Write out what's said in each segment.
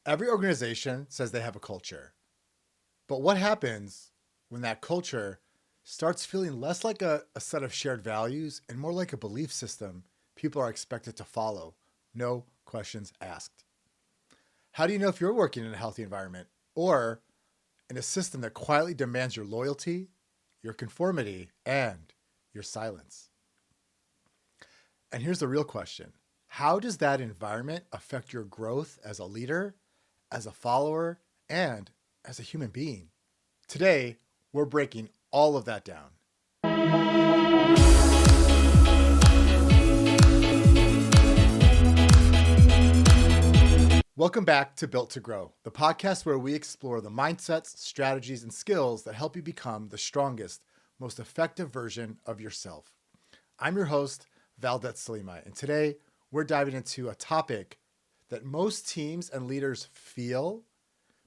Every organization says they have a culture. But what happens when that culture starts feeling less like a set of shared values and more like a belief system people are expected to follow? No questions asked. How do you know if you're working in a healthy environment or in a system that quietly demands your loyalty, your conformity, and your silence? And here's the real question. How does that environment affect your growth as a leader, as a follower, and as a human being? Today, we're breaking all of that down. Welcome back to Built to Grow, the podcast where we explore the mindsets, strategies, and skills that help you become the strongest, most effective version of yourself. I'm your host, Valdet Salima, and today we're diving into a topic that most teams and leaders feel,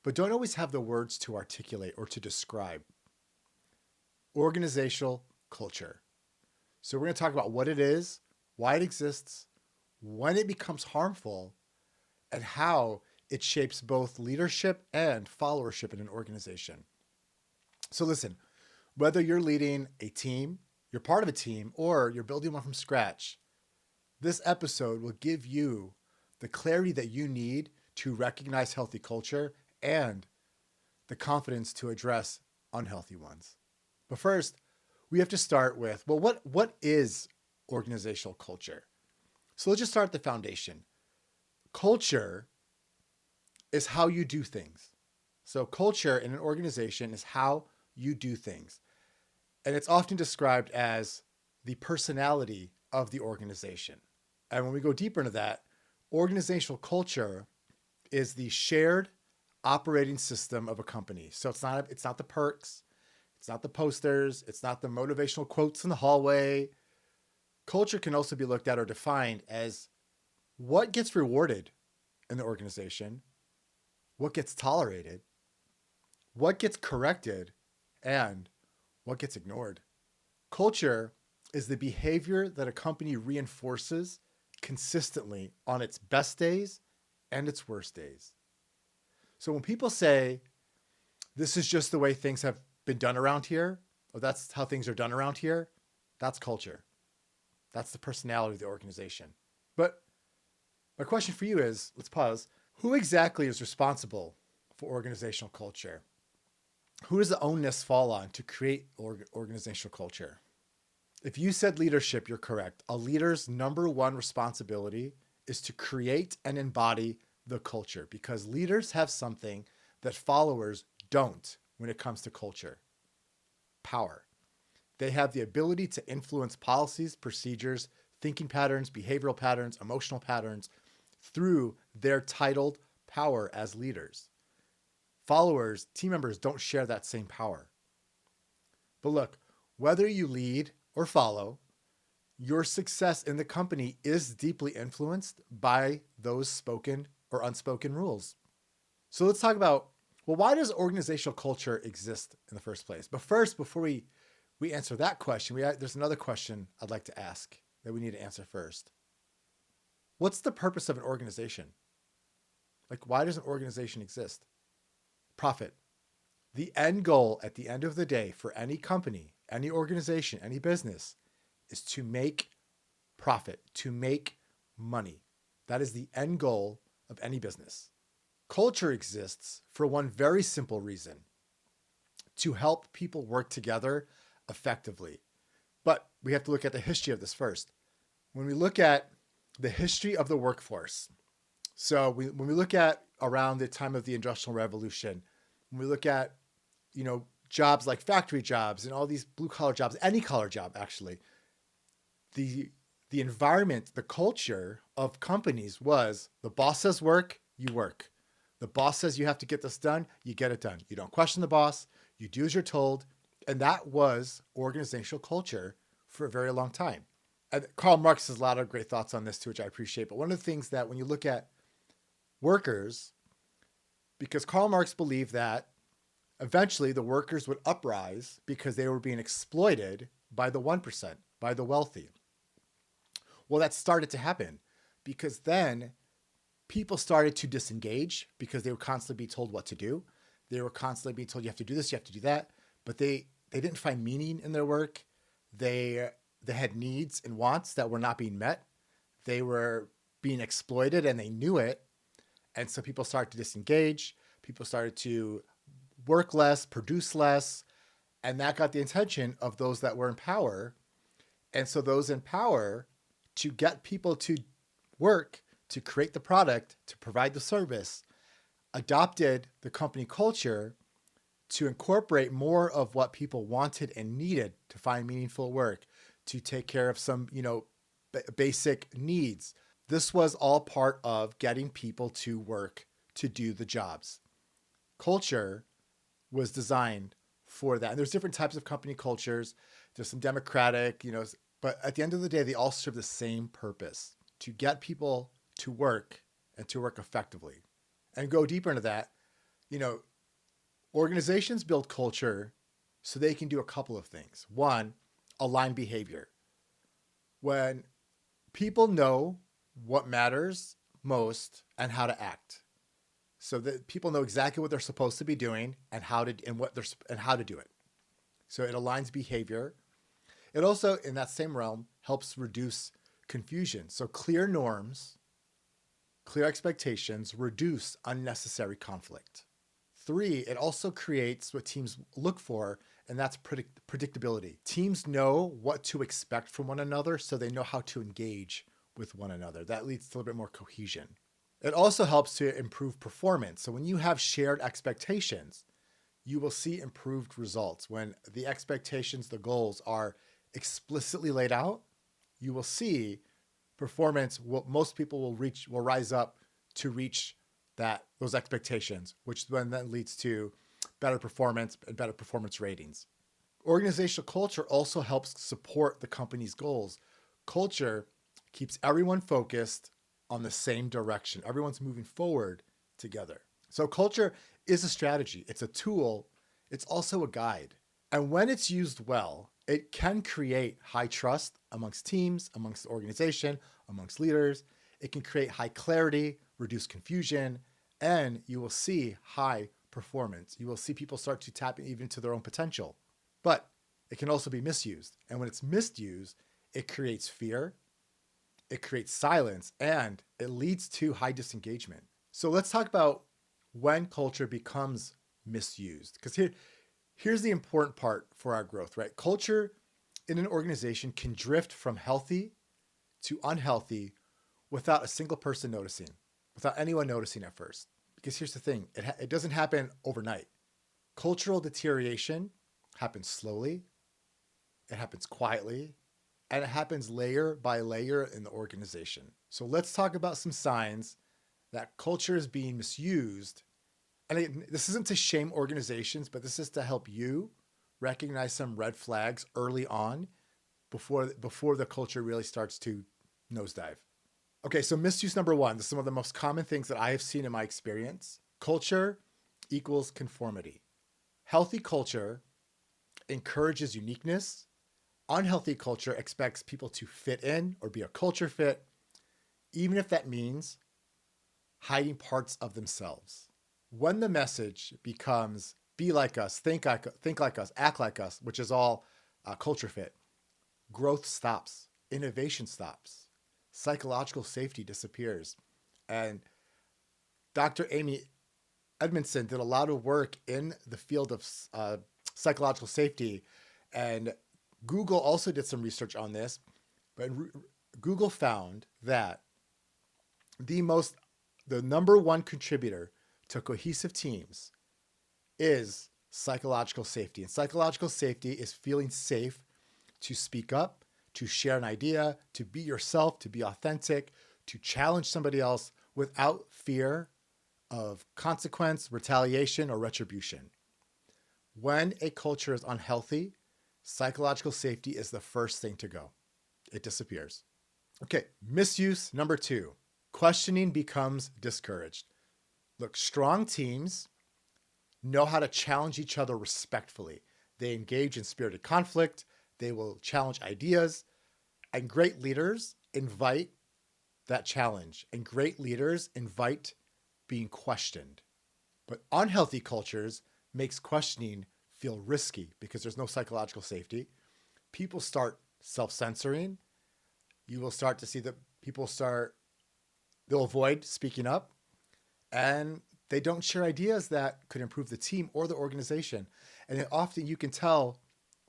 but don't always have the words to articulate or to describe. Organizational culture. So we're going to talk about what it is, why it exists, when it becomes harmful, and how it shapes both leadership and followership in an organization. So listen, whether you're leading a team, you're part of a team, or you're building one from scratch, this episode will give you the clarity that you need to recognize healthy culture and the confidence to address unhealthy ones. But first, we have to start with, well, what is organizational culture? So let's just start at the foundation. Culture is how you do things. So culture in an organization is how you do things. And it's often described as the personality of the organization. And when we go deeper into that, organizational culture is the shared operating system of a company. So it's not the perks, it's not the posters, it's not the motivational quotes in the hallway. Culture can also be looked at or defined as what gets rewarded in the organization, what gets tolerated, what gets corrected, and what gets ignored. Culture is the behavior that a company reinforces consistently on its best days and its worst days. So when people say, this is just the way things have been done around here, or that's how things are done around here, that's culture. That's the personality of the organization. But my question for you is, let's pause. Who exactly is responsible for organizational culture? Who does the onus fall on to create organizational culture? If you said leadership, you're correct. A leader's number one responsibility is to create and embody the culture, because leaders have something that followers don't when it comes to culture: power. They have the ability to influence policies, procedures, thinking patterns, behavioral patterns, emotional patterns through their titled power as leaders. Followers, team members don't share that same power. But look, whether you lead or follow, your success in the company is deeply influenced by those spoken or unspoken rules. So let's talk about, well, why does organizational culture exist in the first place? But first, before we answer that question, there's another question I'd like to ask that we need to answer first. What's the purpose of an organization? Like, why does an organization exist? Profit. The end goal at the end of the day for any company, any organization, any business is to make profit, to make money. That is the end goal of any business. Culture exists for one very simple reason: to help people work together effectively. But we have to look at the history of this first. When we look at the history of the workforce, so when we look at around the time of the Industrial Revolution, when we look at, jobs like factory jobs and all these blue collar jobs, any collar job actually, the environment, the culture of companies was the boss says work, you work. The boss says you have to get this done, you get it done. You don't question the boss, you do as you're told. And that was organizational culture for a very long time. And Karl Marx has a lot of great thoughts on this too, which I appreciate. But one of the things that when you look at workers, because Karl Marx believed that eventually the workers would uprise because they were being exploited by the 1%, by the wealthy. Well, that started to happen because then people started to disengage because they were constantly being told what to do. They were constantly being told, you have to do this, you have to do that. But they didn't find meaning in their work. They had needs and wants that were not being met. They were being exploited and they knew it. And so people started to disengage. People started to work less, produce less. And that got the attention of those that were in power. And so those in power, to get people to work, to create the product, to provide the service, adopted the company culture to incorporate more of what people wanted and needed to find meaningful work, to take care of some, basic needs. This was all part of getting people to work to do the jobs. Culture was designed for that. And there's different types of company cultures. There's some democratic, but at the end of the day, they all serve the same purpose: to get people to work and to work effectively. And go deeper into that, organizations build culture so they can do a couple of things. One, align behavior. When people know what matters most and how to act, so that people know exactly what they're supposed to be doing and how to do it. So it aligns behavior. It also, in that same realm, helps reduce confusion. So clear norms, clear expectations reduce unnecessary conflict. 3, it also creates what teams look for, and that's predictability. Teams know what to expect from one another, so they know how to engage with one another. That leads to a little bit more cohesion. It also helps to improve performance. So when you have shared expectations, you will see improved results. When the expectations, the goals are explicitly laid out, you will see performance. Most people will rise up to reach those expectations, which then leads to better performance and better performance ratings. Organizational culture also helps support the company's goals. Culture keeps everyone focused on the same direction. Everyone's moving forward together. So culture is a strategy. It's a tool. It's also a guide. And when it's used well, it can create high trust amongst teams, amongst the organization, amongst leaders. It can create high clarity, reduce confusion, and you will see high performance. You will see people start to tap even into their own potential. But it can also be misused. And when it's misused, it creates fear, it creates silence, and it leads to high disengagement. So let's talk about when culture becomes misused. Because here's the important part for our growth, right? Culture in an organization can drift from healthy to unhealthy without a single person noticing, without anyone noticing at first. Because here's the thing, it doesn't happen overnight. Cultural deterioration happens slowly, it happens quietly, and it happens layer by layer in the organization. So let's talk about some signs that culture is being misused. And this isn't to shame organizations, but this is to help you recognize some red flags early on before the culture really starts to nosedive. Okay, so misuse number 1, this is some of the most common things that I have seen in my experience. Culture equals conformity. Healthy culture encourages uniqueness. Unhealthy culture expects people to fit in or be a culture fit, even if that means hiding parts of themselves. When the message becomes be like us, think like us, act like us, which is all culture fit, growth stops, innovation stops, psychological safety disappears. And Dr. Amy Edmondson did a lot of work in the field of psychological safety, and Google also did some research on this, but Google found that the number one contributor to cohesive teams is psychological safety. And psychological safety is feeling safe to speak up, to share an idea, to be yourself, to be authentic, to challenge somebody else without fear of consequence, retaliation, or retribution. When a culture is unhealthy, psychological safety is the first thing to go. It disappears. Okay, misuse number 2. Questioning becomes discouraged. Look, strong teams know how to challenge each other respectfully. They engage in spirited conflict. They will challenge ideas. And great leaders invite that challenge, and great leaders invite being questioned. But unhealthy cultures makes questioning feel risky because there's no psychological safety. People start self-censoring. You will start to see that they'll avoid speaking up, and they don't share ideas that could improve the team or the organization. And often you can tell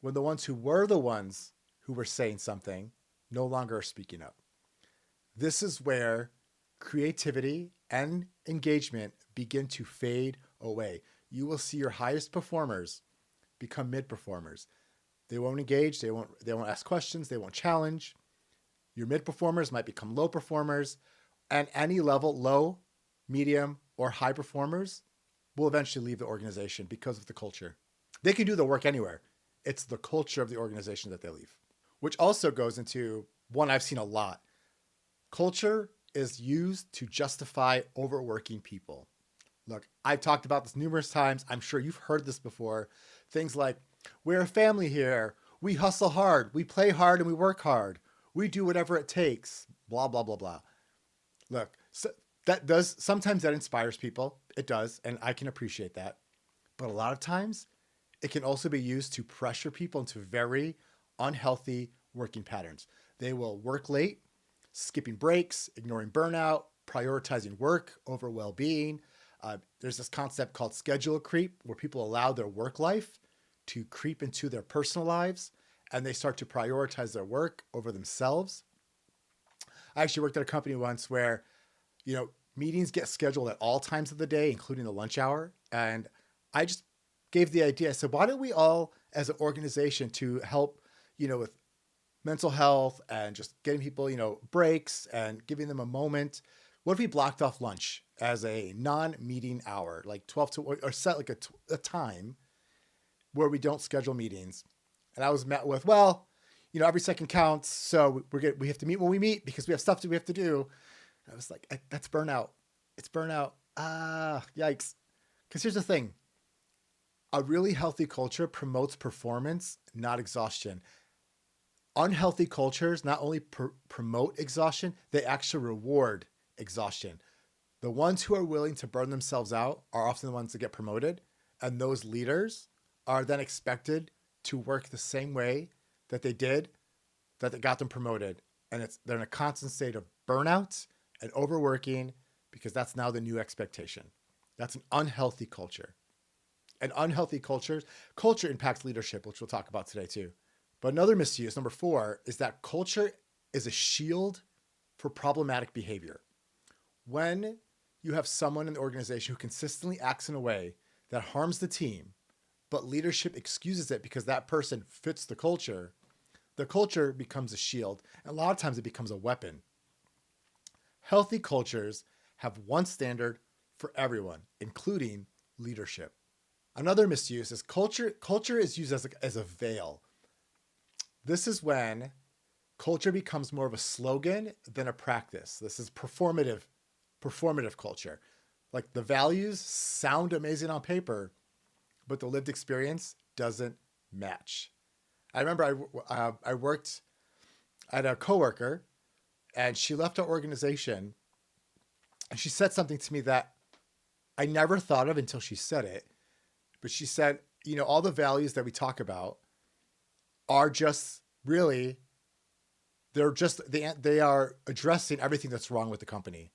when the ones who were saying something no longer are speaking up. This is where creativity and engagement begin to fade away. You will see your highest performers become mid performers. They won't engage, they won't ask questions, they won't challenge. Your mid performers might become low performers, and any level, low, medium, or high performers will eventually leave the organization because of the culture. They can do the work anywhere. It's the culture of the organization that they leave, which also goes into one I've seen a lot. Culture is used to justify overworking people. Look, I've talked about this numerous times. I'm sure you've heard this before. Things like, we're a family here. We hustle hard. We play hard and we work hard. We do whatever it takes. Blah, blah, blah, blah. Look, so sometimes that inspires people. It does. And I can appreciate that. But a lot of times it can also be used to pressure people into very unhealthy working patterns. They will work late, skipping breaks, ignoring burnout, prioritizing work over well-being. There's this concept called schedule creep, where people allow their work life to creep into their personal lives, and they start to prioritize their work over themselves. I actually worked at a company once where, meetings get scheduled at all times of the day, including the lunch hour. And I just gave the idea. I said, why don't we all, as an organization, to help, with mental health and just getting people, breaks and giving them a moment. What if we blocked off lunch as a non-meeting hour, like 12 to, or set like a time where we don't schedule meetings? And I was met with, well, every second counts. So we have to meet when we meet because we have stuff that we have to do. And I was like, that's burnout. It's burnout. Yikes. Because here's the thing. A really healthy culture promotes performance, not exhaustion. Unhealthy cultures not only promote exhaustion, they actually reward exhaustion. The ones who are willing to burn themselves out are often the ones that get promoted. And those leaders are then expected to work the same way that they got them promoted. And they're in a constant state of burnout and overworking because that's now the new expectation. That's an unhealthy culture. And unhealthy culture impacts leadership, which we'll talk about today too. But another misuse, number 4, is that culture is a shield for problematic behavior. When you have someone in the organization who consistently acts in a way that harms the team, but leadership excuses it because that person fits the culture becomes a shield. And a lot of times it becomes a weapon. Healthy cultures have one standard for everyone, including leadership. Another misuse is culture is used as a veil. This is when culture becomes more of a slogan than a practice. This is performative culture. Like the values sound amazing on paper, but the lived experience doesn't match. I remember I worked at a coworker, and she left our organization, and she said something to me that I never thought of until she said it. But she said, all the values that we talk about are just really, they are addressing everything that's wrong with the company.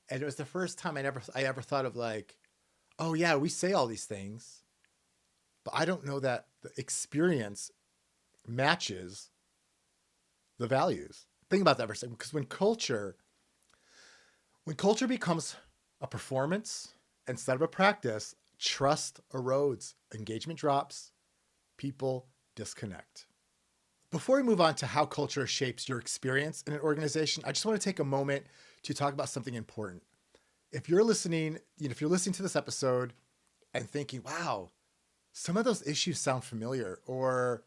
And it was the first time I ever thought of like, oh yeah, we say all these things, but I don't know that the experience matches the values. Think about that for a second, because when culture becomes a performance instead of a practice, trust erodes, engagement drops, people disconnect. Before we move on to how culture shapes your experience in an organization, I just want to take a moment to talk about something important. If you're listening to this episode and thinking, wow, some of those issues sound familiar, or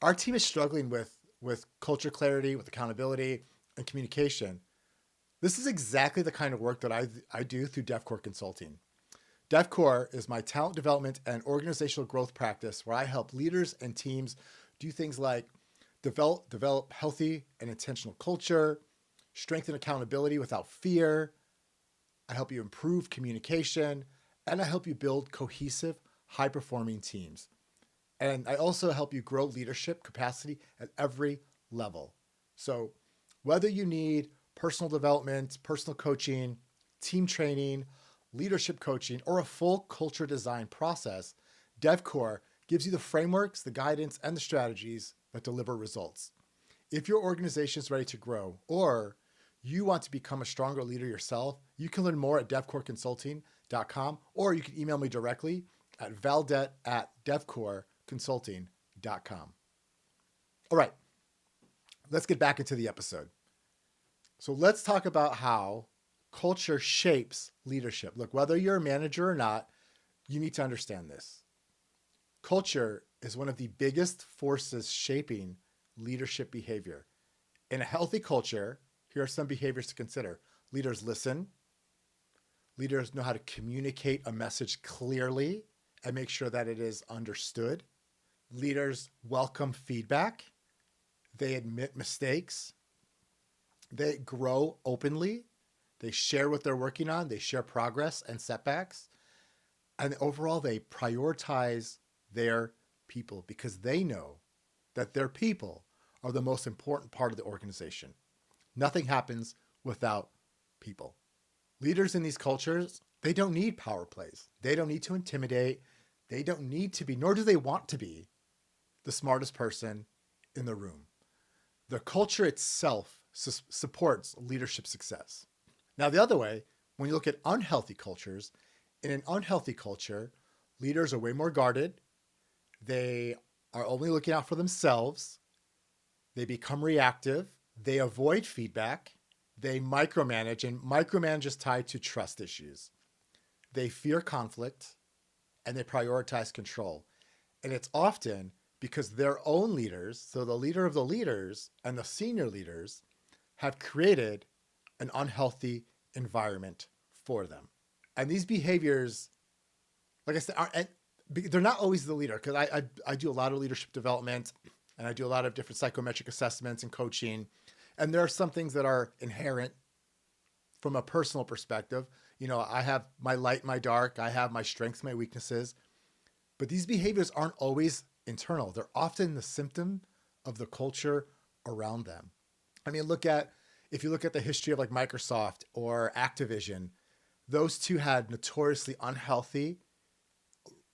our team is struggling with culture clarity, with accountability and communication, this is exactly the kind of work that I do through DEVCORE Consulting. DEVCORE is my talent development and organizational growth practice where I help leaders and teams do things like develop healthy and intentional culture, strengthen accountability without fear. I help you improve communication, and I help you build cohesive, high-performing teams. And I also help you grow leadership capacity at every level. So whether you need personal development, personal coaching, team training, leadership coaching, or a full culture design process, DEVCORE gives you the frameworks, the guidance, and the strategies that deliver results. If your organization is ready to grow, or you want to become a stronger leader yourself, you can learn more at devcoreconsulting.com, or you can email me directly at valdet@devcoreconsulting.com. All right, let's get back into the episode. So let's talk about how culture shapes leadership. Look, whether you're a manager or not, you need to understand this. Culture is one of the biggest forces shaping leadership behavior. In a healthy culture, here are some behaviors to consider. Leaders listen. Leaders know how to communicate a message clearly and make sure that it is understood. Leaders welcome feedback. They admit mistakes. They grow openly. They share what they're working on. They share progress and setbacks. And overall, they prioritize their people because they know that their people are the most important part of the organization. Nothing happens without people. Leaders in these cultures, they don't need power plays. They don't need to intimidate. They don't need to be, nor do they want to be, the smartest person in the room. The culture itself supports leadership success. Now, the other way, when you look at unhealthy cultures, in an unhealthy culture, leaders are way more guarded. They are only looking out for themselves. They become reactive. They avoid feedback. They micromanage, and micromanage is tied to trust issues. They fear conflict, and they prioritize control. And it's often because their own leaders, so the leader of the leaders and the senior leaders, have created an unhealthy environment for them. And these behaviors, like I said, they're not always the leader, because I do a lot of leadership development, and I do a lot of different psychometric assessments and coaching. And there are some things that are inherent from a personal perspective. You know, I have my light, my dark, I have my strengths, my weaknesses. But these behaviors aren't always internal. They're often the symptom of the culture around them. I mean, if you look at the history of like Microsoft or Activision, those two had notoriously unhealthy,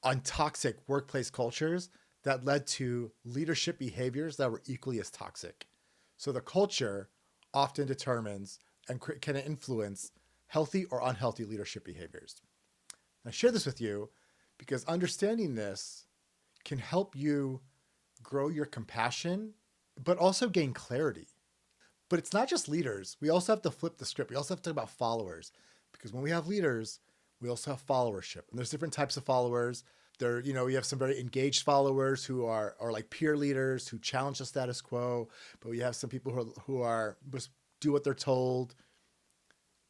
untoxic workplace cultures that led to leadership behaviors that were equally as toxic. So the culture often determines and can influence healthy or unhealthy leadership behaviors. I share this with you because understanding this can help you grow your compassion, but also gain clarity. But it's not just leaders. We also have to flip the script. We also have to talk about followers, because when we have leaders, we also have followership. And there's different types of followers. We have some very engaged followers who are like peer leaders who challenge the status quo. But we have some people who are just do what they're told.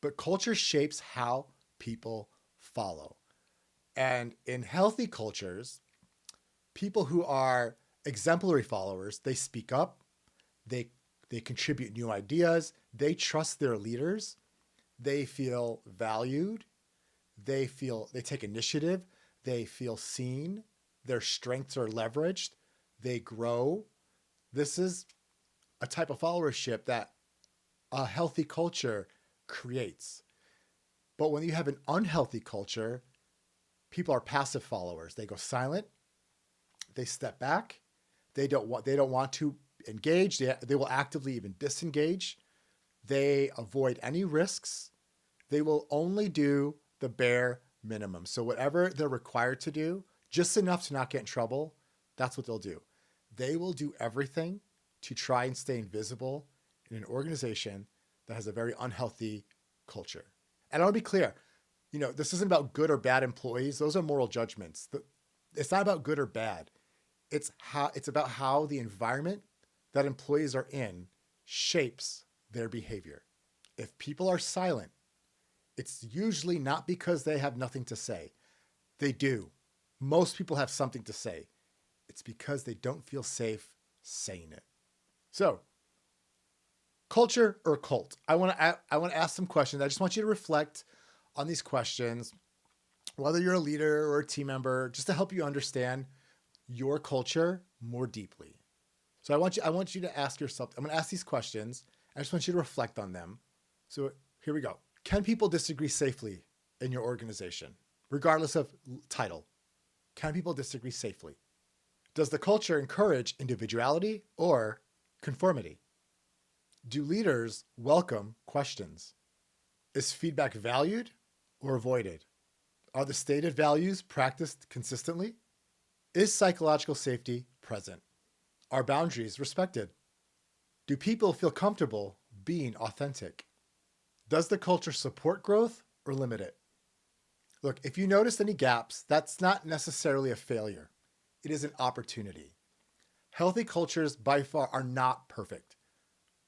But culture shapes how people follow. And in healthy cultures, people who are exemplary followers, they speak up, they contribute new ideas, they trust their leaders, they feel valued, they take initiative, they feel seen, their strengths are leveraged, they grow. This is a type of followership that a healthy culture creates. But when you have an unhealthy culture, people are passive followers. They go silent, they step back, they don't want to engage, they will actively even disengage, they avoid any risks, they will only do the bare minimum. So whatever they're required to do, just enough to not get in trouble, that's what they'll do. They will do everything to try and stay invisible in an organization that has a very unhealthy culture. And I want to be clear, this isn't about good or bad employees. Those are moral judgments. It's not about good or bad. It's about how the environment that employees are in shapes their behavior. If people are silent, it's usually not because they have nothing to say. They do. Most people have something to say. It's because they don't feel safe saying it. So, Culture or cult? I want to ask some questions. I just want you to reflect on these questions, whether you're a leader or a team member, just to help you understand your culture more deeply. So I want you to ask yourself, I'm going to ask these questions. I just want you to reflect on them. So here we go. Can people disagree safely in your organization, regardless of title? Can people disagree safely? Does the culture encourage individuality or conformity? Do leaders welcome questions? Is feedback valued or avoided? Are the stated values practiced consistently? Is psychological safety present? Are boundaries respected? Do people feel comfortable being authentic? Does the culture support growth or limit it? Look, if you notice any gaps, that's not necessarily a failure. It is an opportunity. Healthy cultures by far are not perfect,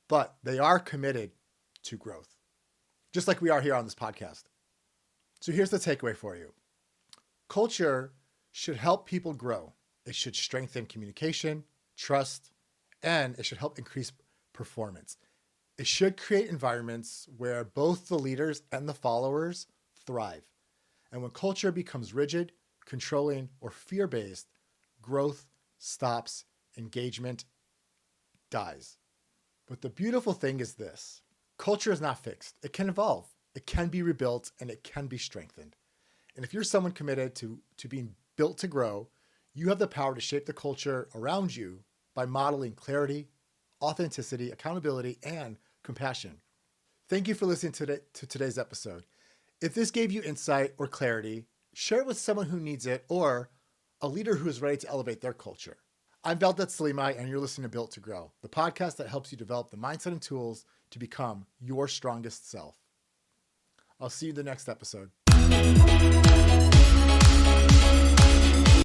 but they are committed to growth, just like we are here on this podcast. So here's the takeaway for you. Culture should help people grow. It should strengthen communication, trust, and it should help increase performance. It should create environments where both the leaders and the followers thrive. And when culture becomes rigid, controlling, or fear-based, growth stops, engagement dies. But the beautiful thing is this: culture is not fixed. It can evolve, it can be rebuilt, and it can be strengthened. And if you're someone committed to being built to grow, you have the power to shape the culture around you by modeling clarity, authenticity, accountability, and compassion. Thank you for listening to today's episode. If this gave you insight or clarity, share it with someone who needs it or a leader who is ready to elevate their culture. I'm Beldet Salimai, and you're listening to Built to Grow, the podcast that helps you develop the mindset and tools to become your strongest self. I'll see you in the next episode.